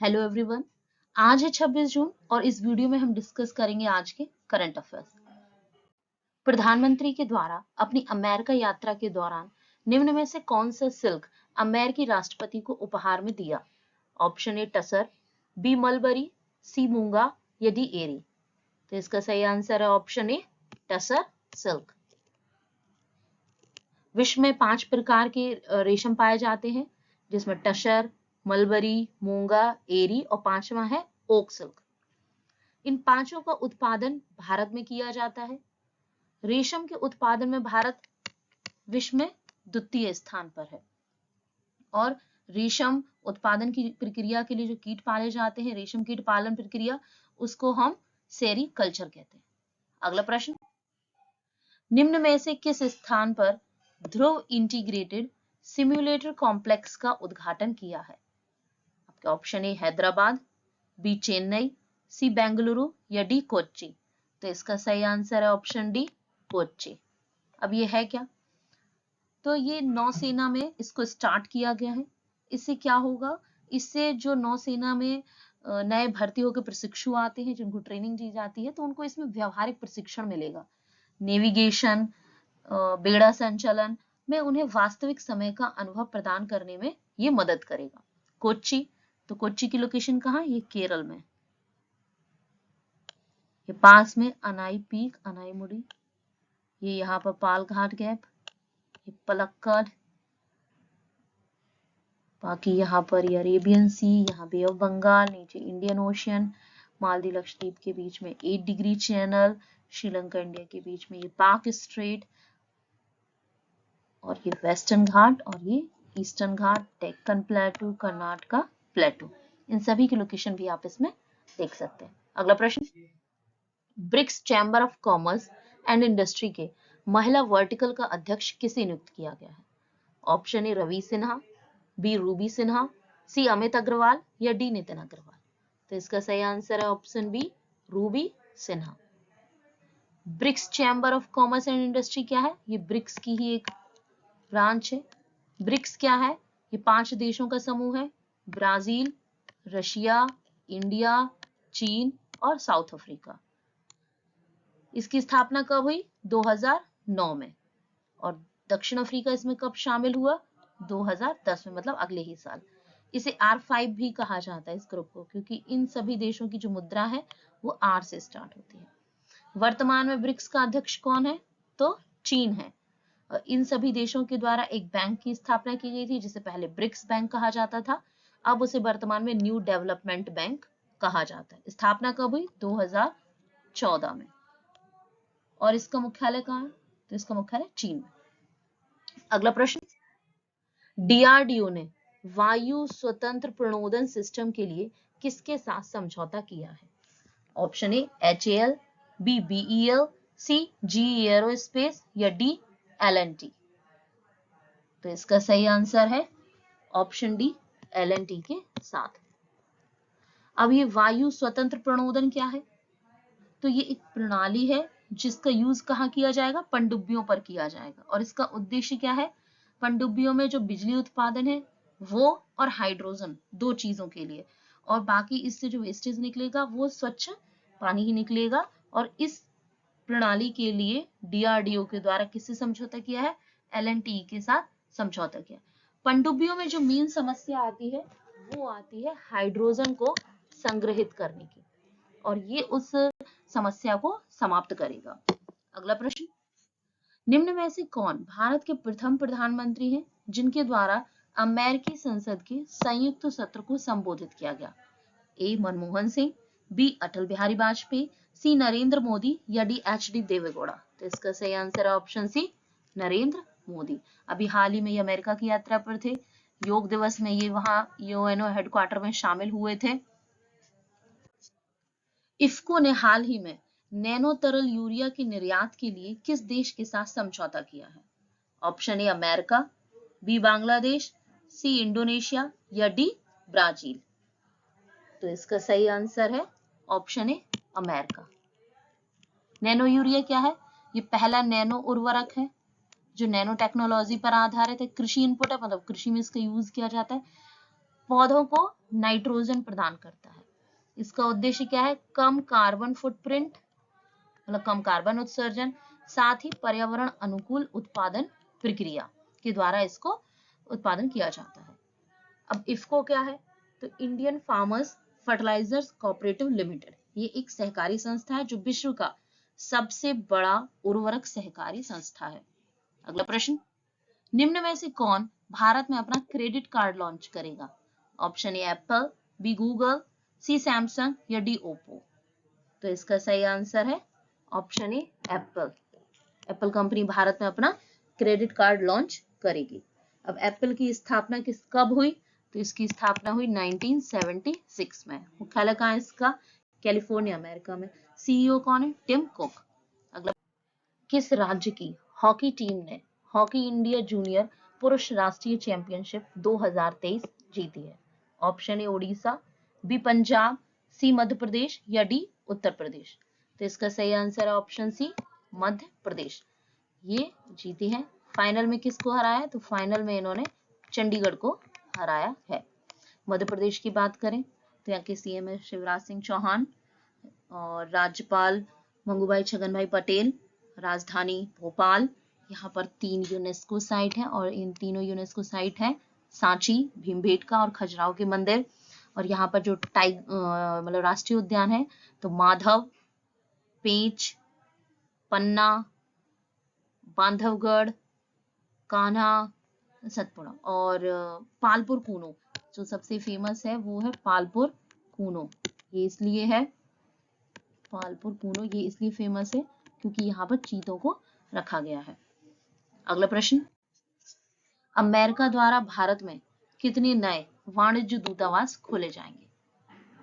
Hello everyone. आज है 26 जून और इस वीडियो में हम डिस्कस करेंगे आज के करंट अफेयर्स। प्रधानमंत्री के द्वारा अपनी अमेरिका यात्रा के दौरान निम्न में से कौन सा सिल्क अमेरिकी राष्ट्रपति को उपहार में दिया? Option A tussar, B mulberry, C muga या डी एरी। तो इसका सही आंसर है ऑप्शन ए टसर सिल्क। विश्व में 5 प्रकार के रेशम पाए जाते हैं, जिसमें टसर, मलबरी, मूंगा, एरी और 5वां है ओक सिल्क। इन पांचों का उत्पादन भारत में किया जाता है। रेशम के उत्पादन में भारत विश्व में द्वितीय स्थान पर है और रेशम उत्पादन की प्रक्रिया के लिए जो कीट पाले जाते हैं, रेशम कीट पालन प्रक्रिया, उसको हम सेरीकल्चर कहते हैं। अगला प्रश्न, निम्न में से किस स्थान पर ध्रुव इंटीग्रेटेड सिम्युलेटर कॉम्प्लेक्स का उद्घाटन किया है? आपके option A Hyderabad, B Chennai, C Bengaluru या डी कोच्चि। तो इसका सही आंसर है ऑप्शन डी कोच्चि। अब ये है क्या? तो ये नौसेना में इसको स्टार्ट किया गया है। इससे क्या होगा? इससे जो नौसेना में नए भर्ती होकर प्रशिक्षु आते हैं, जिनको ट्रेनिंग दी जाती है, तो उनको इसमें व्यावहारिक प्रशिक्षण मिलेगा। नेविगेशन, बेड़ा संचालन में उन्हें वास्तविक समय का अनुभव प्रदान करने में ये मदद करेगा। कोच्चि, तो कोच्चि की लोकेशन कहाँ है? ये केरल में। ये पास में अनाई पीक, अनाईमुडी, ये यहाँ पर पालघाट गैप, ये पलक्कड, बाकी यहाँ पर ये अरेबियन सी, यहाँ बे ऑफ बंगाल, नीचे इंडियन ओशियन, मालदीव लक्षद्वीप के बीच में 8 डिग्री चैनल, श्रीलंका इंडिया के बीच में ये पाक स्ट्रेट, और ये वेस्टर्न घाट और ये ईस्टर्न घाट, डेक्कन प्लेटू, कर्नाटका प्लेटू। इन सभी की लोकेशन भी आप इसमें देख सकते हैं। अगला प्रश्न, BRICS chamber of commerce and industry के महिला वर्टिकल का अध्यक्ष किसे नियुक्त किया गया है? Option A Ravi Sinha, B Ruby Sinha, C Amit Agarwal या डी नितिन अग्रवाल। तो इसका सही आंसर है option B Ruby Sinha. BRICS chamber of commerce and industry क्या है? ये ब्रिक्स की ही एक ब्रांच है। ब्रिक्स क्या है? ये 5 देशों का समूह है, ब्राजील, रशिया, इंडिया, चीन और साउथ अफ्रीका। इसकी स्थापना कब हुई? 2009 में। और दक्षिण अफ्रीका इसमें कब शामिल हुआ? 2010 में, मतलब अगले ही साल। इसे R5 भी कहा जाता है इस ग्रुप को, क्योंकि इन सभी देशों की जो मुद्रा है वो R से स्टार्ट होती है। वर्तमान में ब्रिक्स का अध्यक्ष कौन है? तो चीन है। इन सभी देशों के द्वारा एक बैंक की स्थापना की गई थी, जिसे पहले ब्रिक्स बैंक कहा जाता था, अब उसे वर्तमान में न्यू डेवलपमेंट बैंक कहा जाता है। स्थापना कब हुई? 2014 में। और इसका मुख्यालय कहाँ है? तो इसका मुख्यालय चीन में। अगला प्रश्न, डीआरडीओ ने वायु स्वतंत्र प्रणोदन सिस्टम के लिए किसके साथ समझौता किया है? Option A HAL, B BEL, C GE aerospace या डी L&T। तो इसका सही आंसर है ऑप्शन डी L&T के साथ। अब ये वायु स्वतंत्र प्रणोदन क्या है? तो ये एक प्रणाली है जिसका यूज कहाँ किया जाएगा? पनडुब्बियों पर किया जाएगा। और इसका उद्देश्य क्या है? पनडुब्बियों में जो बिजली उत्पादन है वो और हाइड्रोजन, 2 चीजों के लिए, और बाकी इससे जो वेस्टेज निकलेगा वो स्वच्छ पानी ही निकलेगा। और इस प्रणाली के लिए डीआरडीओ के द्वारा किससे समझौता किया है? L&T के साथ समझौता किया। पनडुब्बियों में जो मेन समस्या आती है वो आती है हाइड्रोजन को संग्रहित करने की, और ये उस समस्या को समाप्त करेगा। अगला प्रश्न, निम्न में से कौन भारत के प्रथम प्रधानमंत्री हैं जिनके द्वारा अमेरिकी संसद के संयुक्त सत्र को संबोधित किया गया? ए मनमोहन सिंह, बी अटल बिहारी वाजपेयी, सी नरेंद्र मोदी या डी HD देवेगौड़ा। तो इसका सही आंसर है ऑप्शन सी नरेंद्र मोदी। अभी हाल ही में ये अमेरिका की यात्रा पर थे। योग दिवस में ये वहां UNO हेडक्वार्टर में शामिल हुए थे। इफ्को ने हाल ही में नैनो तरल यूरिया के निर्यात के लिए किस देश के साथ समझौता किया है? Option A America, B Bangladesh, C Indonesia या डी ब्राजील। तो इसका सही आंसर है option A America. Nano urea क्या है? ये पहला नैनो उर्वरक है जो नैनो टेक्नोलॉजी पर आधारित है। कृषि इनपुट है, मतलब कृषि में इसका यूज किया जाता है। पौधों को नाइट्रोजन प्रदान करता है। इसका उद्देश्य क्या है? कम कार्बन फुटप्रिंट, मतलब कम कार्बन उत्सर्जन, साथ ही पर्यावरण अनुकूल उत्पादन प्रक्रिया के द्वारा इसको उत्पादन किया जाता है। अब इफको क्या है? तो Indian farmers fertilisers cooperative limited, ये एक सहकारी संस्था है जो विश्व का सबसे बड़ा उर्वरक सहकारी संस्था है। अगला प्रश्न, निम्न में से कौन भारत में अपना क्रेडिट कार्ड लॉन्च करेगा? Option A Apple, B Google, C Samsung या डी ओप्पो। तो इसका सही आंसर है option A Apple. Apple company Bharat में अपना क्रेडिट कार्ड लॉन्च करेगी। अब एप्पल की स्थापना कब हुई? तो इसकी स्थापना हुई 1976 में। मुख्यालय कहाँ है इसका? कैलिफोर्निया, अमेरिका में। सीईओ कौन है? Tim Cook. अगला, किस राज्य की हॉकी टीम ने हॉकी इंडिया जूनियर पुरुष राष्ट्रीय चैंपियनशिप 2023 जीती है? Option A Odisha, B Punjab, C Madhya Pradesh या डी उत्तर प्रदेश। तो इसका सही आंसर है ऑप्शन सी मध्य प्रदेश। ये जीती है। फाइनल में किसको हराया? तो फाइनल में इन्होंने चंडीगढ़ को हराया है। मध्य प्रदेश की बात करें तो यहाँ के सीएम है शिवराज सिंह चौहान और राज्यपाल मंगूभाई छगन भाई पटेल। राजधानी भोपाल। यहाँ पर 3 यूनेस्को साइट है और इन तीनों यूनेस्को साइट है सांची, भीमबेटका और खजुराहो के मंदिर। और यहाँ पर जो मतलब राष्ट्रीय उद्यान है तो माधव, पेंच, पन्ना, बांधवगढ़, कान्हा, सतपुड़ा और पालपुर कूनो जो सबसे फेमस है वो है पालपुर कूनो। ये इसलिए है पालपुर कूनो, ये इसलिए फेमस है क्योंकि यहाँ पर चीतों को रखा गया है। अगला प्रश्न, अमेरिका द्वारा भारत में कितने नए वाणिज्य दूतावास खोले जाएंगे?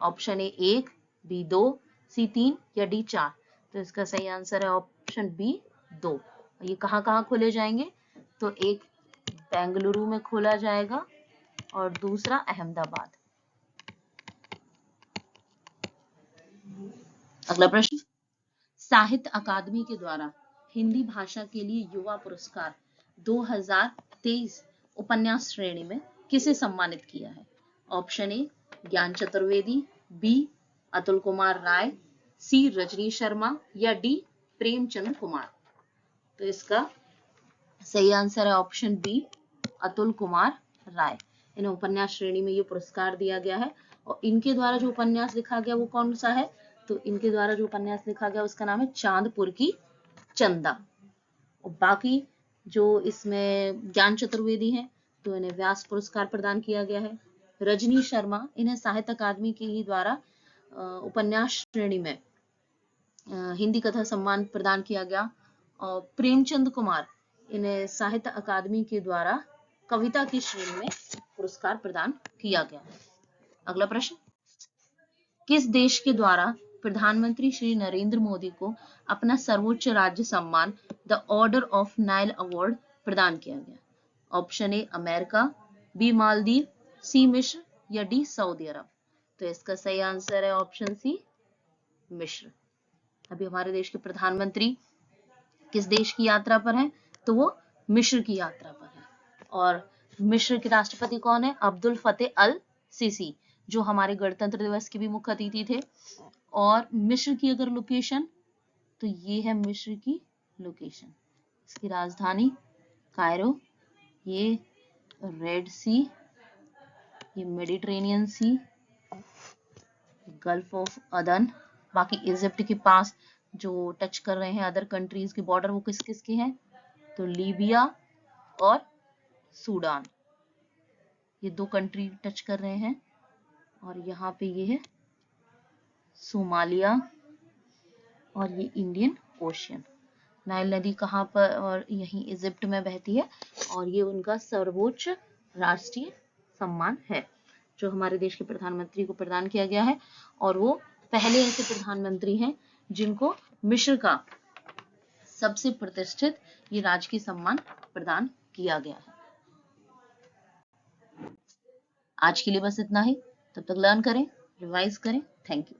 ऑप्शन ए 1, बी 2, सी 3 या डी 4। तो इसका सही आंसर है ऑप्शन बी 2। ये कहाँ कहाँ खोले जाएंगे? तो एक बेंगलुरु में खोला जाएगा और दूसरा अहमदाबाद। अगला प्रश्न, साहित्य अकादमी के द्वारा हिंदी भाषा के लिए युवा पुरस्कार 2023 उपन्यास श्रेणी में किसे सम्मानित किया है? ऑप्शन ए ज्ञान चतुर्वेदी, बी अतुल कुमार राय, सी रजनी शर्मा या डी प्रेमचंद कुमार। तो इसका सही आंसर है ऑप्शन बी अतुल कुमार राय। इन्हें उपन्यास श्रेणी में ये पुरस्कार दिया गया है और इनके द्वारा जो उपन्यास लिखा गया वो कौन सा है? तो इनके द्वारा जो उपन्यास लिखा गया उसका नाम है चांदपुर की चंदा। और बाकी जो इसमें ज्ञान चतुर्वेदी है तो इन्हें व्यास पुरस्कार प्रदान किया गया है। रजनी शर्मा, इन्हें साहित्य अकादमी के ही द्वारा उपन्यास श्रेणी में हिंदी कथा सम्मान प्रदान किया गया। और प्रेमचंद कुमार, इन्हें साहित्य अकादमी के द्वारा कविता की श्रेणी में पुरस्कार प्रदान किया गया है। अगला प्रश्न, किस देश के द्वारा प्रधानमंत्री श्री नरेंद्र मोदी को अपना सर्वोच्च राज्य सम्मान the order of Nile award प्रदान किया गया? Option A America, B Maldives, C मिस्र या डी सऊदी अरब। तो इसका सही आंसर है ऑप्शन सी मिस्र। अभी हमारे देश के प्रधानमंत्री किस देश की यात्रा पर हैं? तो वो मिस्र की यात्रा पर है। और मिस्र के राष्ट्रपति कौन है? अब्दुल फतेह अल सीसी, जो हमारे गणतंत्र दिवस के भी मुख्य अतिथि थे। और मिस्र की अगर लोकेशन, तो ये है मिस्र की लोकेशन। इसकी राजधानी कायरो, ये रेड सी, ये मेडिटेरेनियन सी, गल्फ ऑफ अदन। बाकी इजिप्ट के पास जो टच कर रहे हैं अदर कंट्रीज के बॉर्डर वो किस किस के हैं? तो लीबिया और सूडान, ये 2 कंट्री टच कर रहे हैं। और यहाँ पे ये है सोमालिया और ये इंडियन ओशियन। नाइल नदी कहाँ पर? और यहीं इजिप्ट में बहती है और ये उनका सर्वोच्च राष्ट्रीय सम्मान है जो हमारे देश के प्रधानमंत्री को प्रदान किया गया है। और वो पहले ऐसे प्रधानमंत्री हैं जिनको मिस्र का सबसे प्रतिष्ठित ये राजकीय सम्मान प्रदान किया गया है। आज के लिए बस इतना ही। तब तक लर्न करें, रिवाइज करें। Thank you.